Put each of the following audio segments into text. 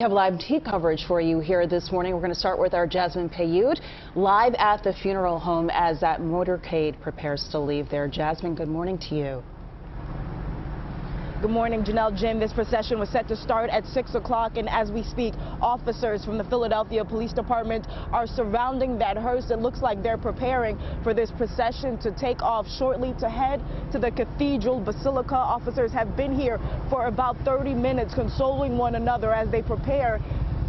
We have live T coverage for you here this morning. We're going to start with our Jasmine Payud live at the funeral home as that motorcade prepares to leave there. Jasmine, good morning to you. Good morning, Janelle. Jim, this procession was set to start at 6 o'clock, and as we speak, officers from the Philadelphia Police Department are surrounding that hearse. It looks like they're preparing for this procession to take off shortly to head to the Cathedral Basilica. Officers have been here for about 30 minutes consoling one another as they prepare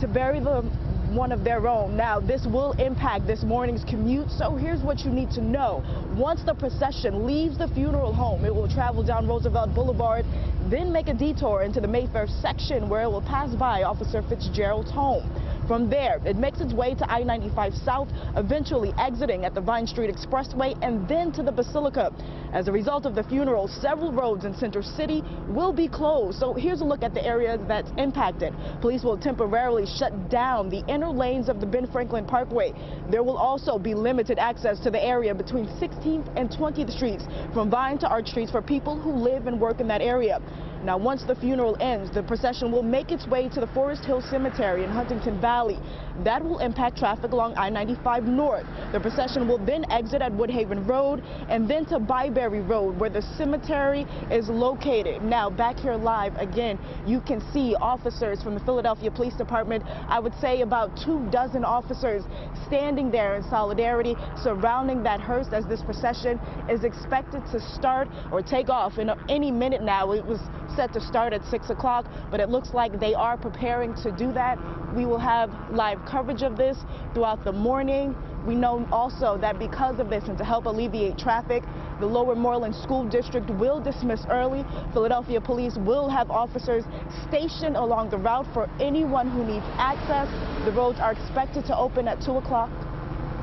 to bury one of their own. Now, this will impact this morning's commute, so here's what you need to know. Once the procession leaves the funeral home, it will travel down Roosevelt Boulevard, then make a detour into the Mayfair section where it will pass by Officer Fitzgerald's home. From there, it makes its way to I-95 South, eventually exiting at the Vine Street Expressway and then to the Basilica. As a result of the funeral, several roads in Center City will be closed. So here's a look at the areas that's impacted. Police will temporarily shut down the inner lanes of the Ben Franklin Parkway. There will also be limited access to the area between 16th and 20th Streets, from Vine to Arch Streets for people who live and work in that area. Now, once the funeral ends, the procession will make its way to the Forest Hill Cemetery in Huntington Valley. That will impact traffic along I-95 North. The procession will then exit at Woodhaven Road and then to Byberry Road, where the cemetery is located. Now, back here live again, you can see officers from the Philadelphia Police Department. I would say about 24 officers standing there in solidarity, surrounding that hearse as this procession is expected to start or take off in any minute now. It was set to start at 6 o'clock, but it looks like they are preparing to do that. We will have live coverage of this throughout the morning. We know also that because of this and to help alleviate traffic, the Lower Moreland School District will dismiss early. Philadelphia Police will have officers stationed along the route for anyone who needs access. The roads are expected to open at 2 o'clock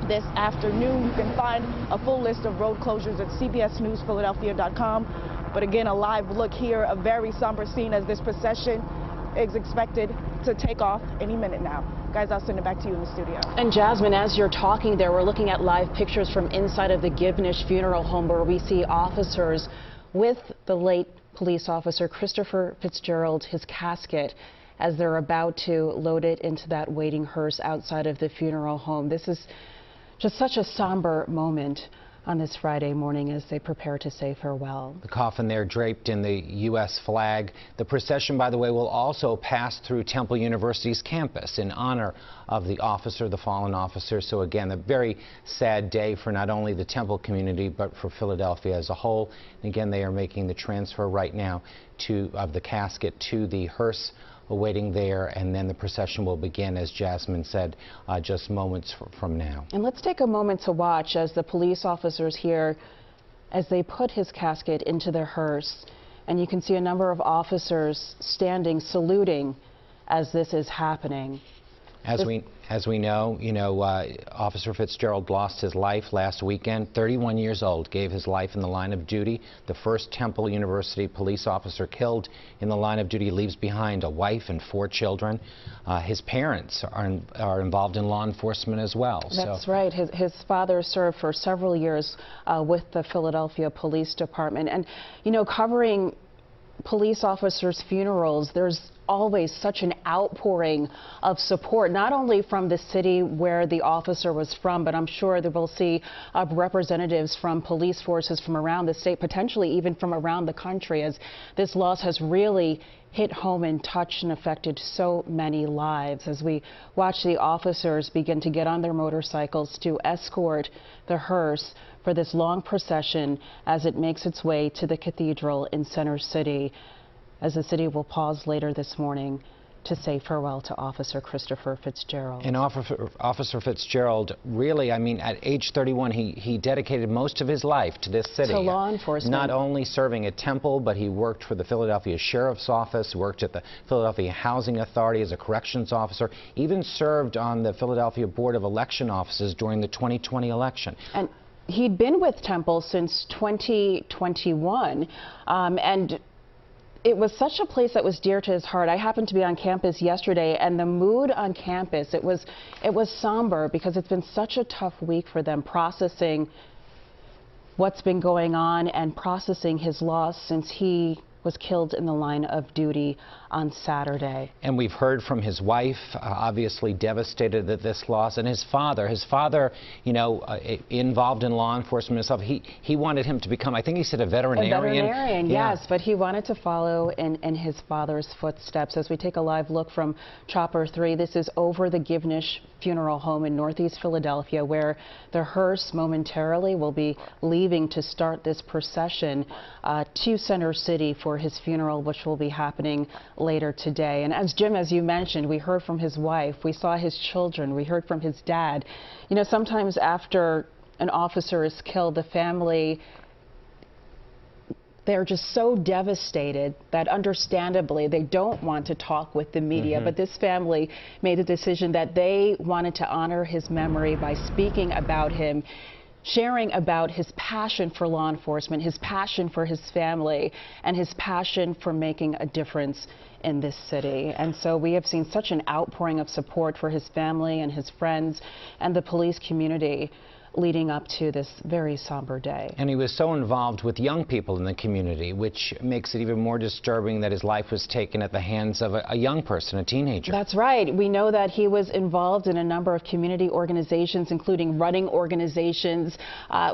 this afternoon. You can find a full list of road closures at cbsnewsphiladelphia.com. But again, a live look here, a very somber scene as this procession is expected to take off any minute now. Guys, I'll send it back to you in the studio. And Jasmine, as you're talking there, we're looking at live pictures from inside of the Givnish Funeral Home where we see officers with the late police officer Christopher Fitzgerald, his casket, as they're about to load it into that waiting hearse outside of the funeral home. This is just such a somber moment on this Friday morning as they prepare to say farewell. The coffin there draped in the U.S. flag. The procession, by the way, will also pass through Temple University's campus in honor of the officer, the fallen officer. So again, a very sad day for not only the Temple community, but for Philadelphia as a whole. And again, they are making the transfer right now of the casket to the hearse awaiting there, and then the procession will begin, as Jasmine said, just moments from now. And let's take a moment to watch as the police officers here, as they put his casket into the hearse, and you can see a number of officers standing, saluting as this is happening. As we know, Officer Fitzgerald lost his life last weekend. 31 years old, gave his life in the line of duty. The first Temple University police officer killed in the line of duty, leaves behind a wife and 4 children. His parents are involved in law enforcement as well. That's right. His father served for several years with the Philadelphia Police Department. And, covering police officers' funerals, there's always such an outpouring of support, not only from the city where the officer was from, but I'm sure that we'll see representatives from police forces from around the state, potentially even from around the country, as this loss has really hit home and touched and affected so many lives. As we watch the officers begin to get on their motorcycles to escort the hearse for this long procession as it makes its way to the cathedral in Center City, as the city will pause later this morning to say farewell to Officer Christopher Fitzgerald. And Officer Fitzgerald, really, at age 31, he dedicated most of his life to this city. To law enforcement. Not only serving at Temple, but he worked for the Philadelphia Sheriff's Office, worked at the Philadelphia Housing Authority as a corrections officer, even served on the Philadelphia Board of Election Officers during the 2020 election. And he'd been with Temple since 2021, and it was such a place that was dear to his heart. I happened to be on campus yesterday, and the mood on campus, it was somber because it's been such a tough week for them, processing what's been going on and processing his loss since he was killed in the line of duty on Saturday. And we've heard from his wife, obviously devastated at this loss, and his father. His father, you know, involved in law enforcement himself. He wanted him to become, I think he said, a veterinarian. A veterinarian, yeah. Yes, but he wanted to follow in his father's footsteps. As we take a live look from Chopper 3, this is over the Givnish Funeral Home in Northeast Philadelphia, where the hearse momentarily will be leaving to start this procession to Center City for his funeral, which will be happening later today. And as Jim, as you mentioned, we heard from his wife, we saw his children, we heard from his dad. You know, sometimes after an officer is killed, the family, they're just so devastated that understandably they don't want to talk with the media. But this family made the decision that they wanted to honor his memory by speaking about him, sharing about his passion for law enforcement, his passion for his family, and his passion for making a difference in this city. And so we have seen such an outpouring of support for his family and his friends and the police community leading up to this very somber day. And he was so involved with young people in the community, which makes it even more disturbing that his life was taken at the hands of a young person, a teenager. That's right. We know that he was involved in a number of community organizations, including running organizations,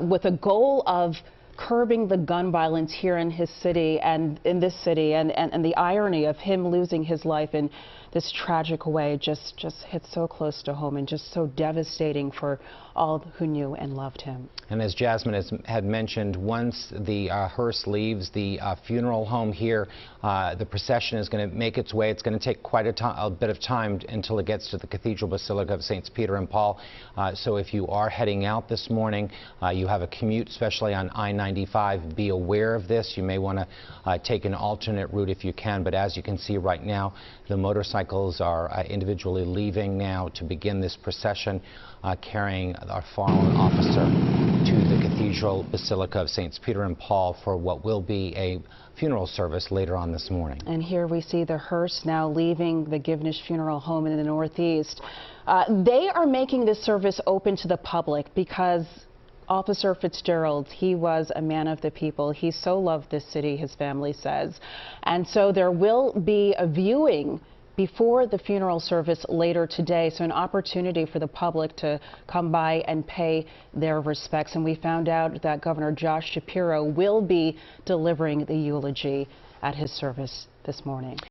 with a goal of curbing the gun violence here in his city and in this city, and the irony of him losing his life in this tragic way just hits so close to home and just so devastating for all who knew and loved him. And as Jasmine had mentioned, once the hearse leaves the funeral home here, the procession is going to make its way. It's going to take quite a bit of time until it gets to the Cathedral Basilica of Saints Peter and Paul. So if you are heading out this morning, you have a commute, especially on I-95, be aware of this. You may want to take an alternate route if you can, but as you can see right now, the motorcycles are individually leaving now to begin this procession, carrying our fallen officer to the Cathedral Basilica of Saints Peter and Paul for what will be a funeral service later on this morning. And here we see the hearse now leaving the Givnish Funeral Home in the Northeast. They are making this service open to the public because Officer Fitzgerald, he was a man of the people. He so loved this city, his family says. And so there will be a viewing before the funeral service later today, so an opportunity for the public to come by and pay their respects. And we found out that Governor Josh Shapiro will be delivering the eulogy at his service this morning.